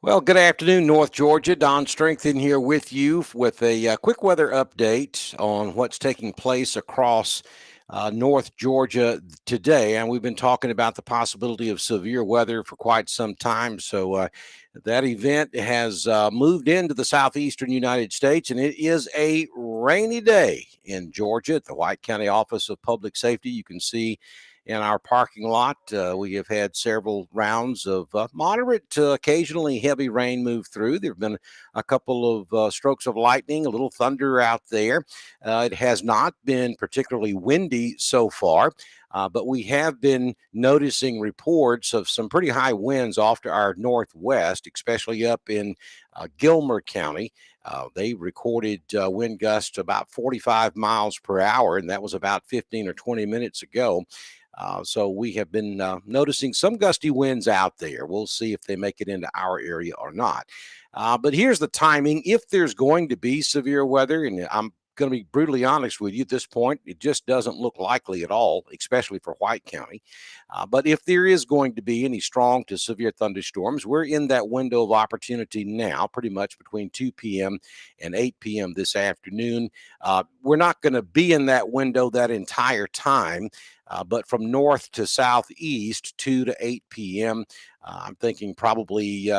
Well, good afternoon, North Georgia. Don Strengthen here with you with a quick weather update on what's taking place across North Georgia today. And we've been talking about the possibility of severe weather for quite some time. So that event has moved into the southeastern United States, and it is a rainy day in Georgia at the White County Office of Public Safety. You can see in our parking lot. We have had several rounds of moderate to occasionally heavy rain move through. There have been a couple of strokes of lightning, a little thunder out there. It has not been particularly windy so far. But we have been noticing reports of some pretty high winds off to our northwest, especially up in Gilmer County. They recorded wind gusts about 45 miles per hour, and that was about 15 or 20 minutes ago. So we have been noticing some gusty winds out there. We'll see if they make it into our area or not. But here's the timing. If there's going to be severe weather, and I'm going to be brutally honest with you at this point, it just doesn't look likely at all, especially for White County. But if there is going to be any strong to severe thunderstorms, we're in that window of opportunity now, pretty much between 2 p.m. and 8 p.m. this afternoon. We're not going to be in that window that entire time. But from north to southeast, 2 to 8 p.m., I'm thinking probably,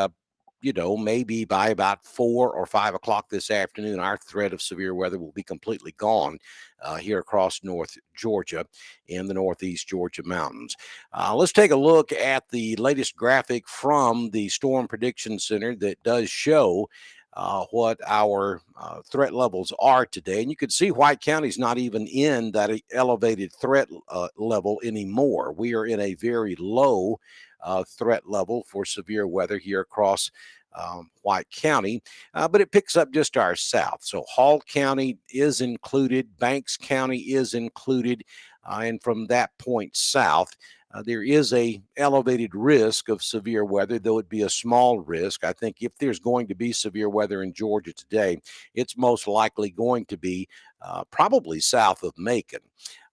maybe by about 4 or 5 o'clock this afternoon, our threat of severe weather will be completely gone here across North Georgia in the Northeast Georgia mountains. Let's take a look at the latest graphic from the Storm Prediction Center that does show what our threat levels are today. And you can see White County's not even in that elevated threat level anymore. We are in a very low threat level for severe weather here across White County, but it picks up just our south. So Hall County is included, Banks County is included, and from that point south, there is a elevated risk of severe weather, though it be a small risk. I think if there's going to be severe weather in Georgia today, it's most likely going to be probably south of Macon.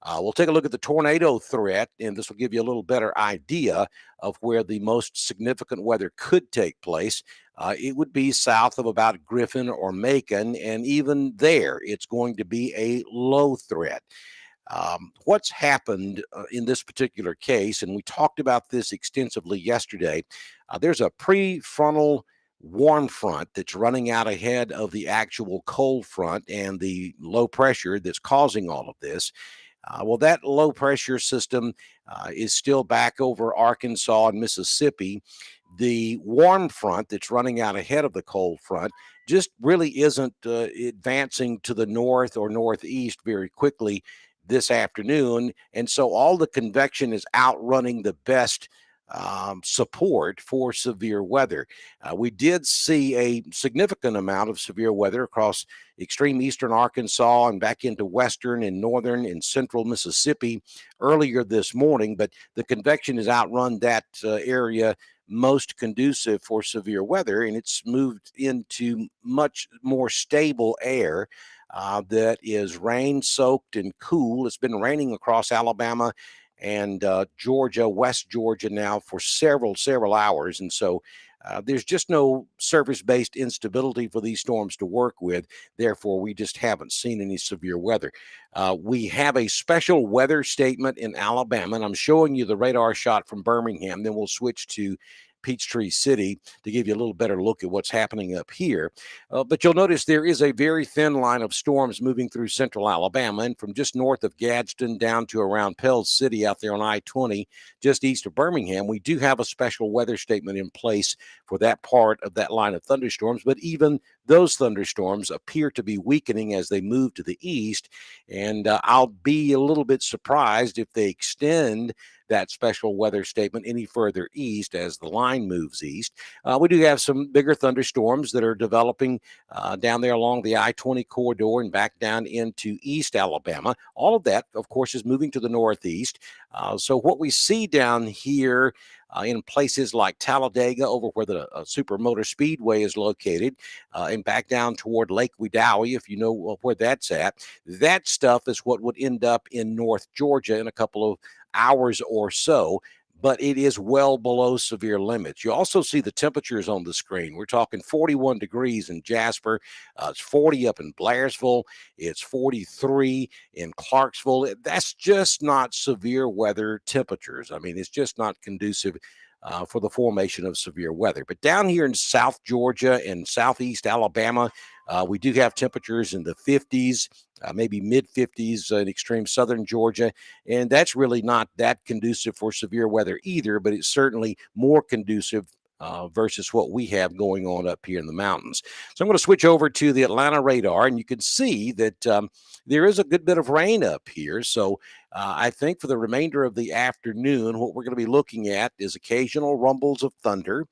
We'll take a look at the tornado threat, and this will give you a little better idea of where the most significant weather could take place. It would be south of about Griffin or Macon, and even there, it's going to be a low threat. What's happened in this particular case, and we talked about this extensively yesterday, there's a prefrontal warm front that's running out ahead of the actual cold front and the low pressure that's causing all of this. Well, that low pressure system is still back over Arkansas and Mississippi. The warm front that's running out ahead of the cold front just really isn't advancing to the north or northeast very quickly this afternoon. And so all the convection is outrunning the best support for severe weather. We did see a significant amount of severe weather across extreme eastern Arkansas and back into western and northern and central Mississippi earlier this morning, but the convection has outrun that area most conducive for severe weather, and it's moved into much more stable air that is rain soaked and cool. It's been raining across Alabama and Georgia, West Georgia now for several hours. And so there's just no surface based instability for these storms to work with. Therefore, we just haven't seen any severe weather. We have a special weather statement in Alabama, and I'm showing you the radar shot from Birmingham. Then we'll switch to Peachtree City to give you a little better look at what's happening up here. But you'll notice there is a very thin line of storms moving through central Alabama, and from just north of Gadsden down to around Pell City out there on I-20, just east of Birmingham, we do have a special weather statement in place for that part of that line of thunderstorms. But even those thunderstorms appear to be weakening as they move to the east, and I'll be a little bit surprised if they extend that special weather statement any further east as the line moves east. We do have some bigger thunderstorms that are developing down there along the I-20 corridor and back down into East Alabama. All of that, of course, is moving to the northeast. So what we see down here in places like Talladega, over where the Super Motor Speedway is located, and back down toward Lake Wedowee, if you know where that's at, that stuff is what would end up in North Georgia in a couple of hours or so. but it is well below severe limits. You also see the temperatures on the screen. We're talking 41 degrees in Jasper. It's 40 up in Blairsville. It's 43 in Clarksville. That's just not severe weather temperatures. I mean, it's just not conducive for the formation of severe weather. But down here in South Georgia and Southeast Alabama, we do have temperatures in the 50s, maybe mid 50s in extreme southern Georgia. And that's really not that conducive for severe weather either, but it's certainly more conducive versus what we have going on up here in the mountains. So I'm going to switch over to the Atlanta radar, and you can see that there is a good bit of rain up here. So I think for the remainder of the afternoon, what we're going to be looking at is occasional rumbles of thunder.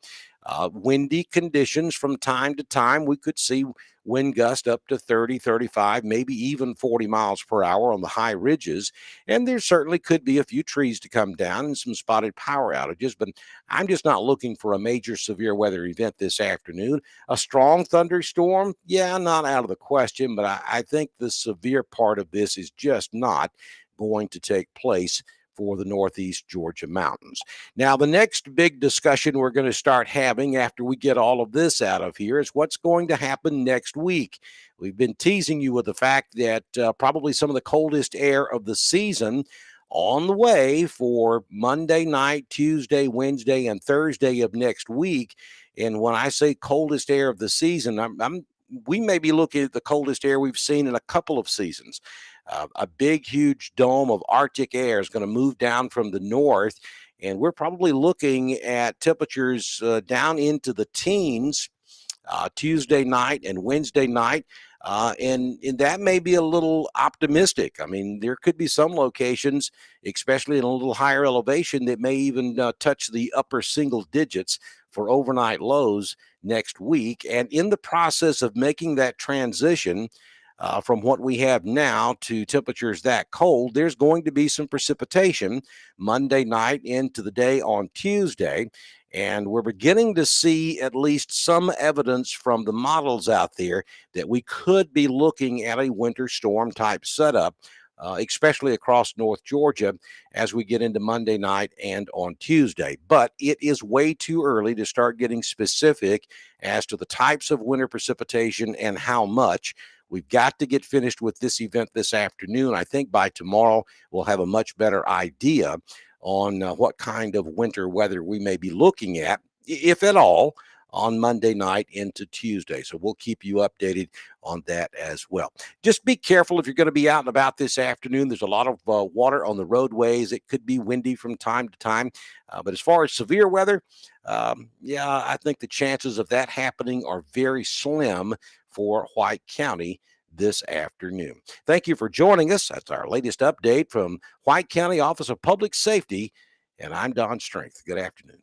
Windy conditions from time to time. We could see wind gust up to 30, 35, maybe even 40 miles per hour on the high ridges. And there certainly could be a few trees to come down and some spotted power outages, but I'm just not looking for a major severe weather event this afternoon. A strong thunderstorm, yeah, not out of the question, but I think the severe part of this is just not going to take place for the Northeast Georgia mountains. Now, the next big discussion we're going to start having after we get all of this out of here is what's going to happen next week. We've been teasing you with the fact that probably some of the coldest air of the season on the way for Monday night, Tuesday, Wednesday, and Thursday of next week. And when I say coldest air of the season, we may be looking at the coldest air we've seen in a couple of seasons. A big, huge dome of Arctic air is going to move down from the north, and we're probably looking at temperatures down into the teens Tuesday night and Wednesday night. And that may be a little optimistic. I mean, there could be some locations, especially in a little higher elevation, that may even touch the upper single digits for overnight lows next week. And in the process of making that transition, from what we have now to temperatures that cold, there's going to be some precipitation Monday night into the day on Tuesday. And we're beginning to see at least some evidence from the models out there that we could be looking at a winter storm type setup, especially across North Georgia as we get into Monday night and on Tuesday. But it is way too early to start getting specific as to the types of winter precipitation and how much. We've got to get finished with this event this afternoon. I think by tomorrow, we'll have a much better idea on what kind of winter weather we may be looking at, if at all, on Monday night into Tuesday. So we'll keep you updated on that as well. Just be careful if you're going to be out and about this afternoon. There's a lot of water on the roadways. It could be windy from time to time. But as far as severe weather, yeah, I think the chances of that happening are very slim for White County this afternoon. Thank you for joining us. That's our latest update from White County Office of Public Safety. And I'm Don Strength. Good afternoon.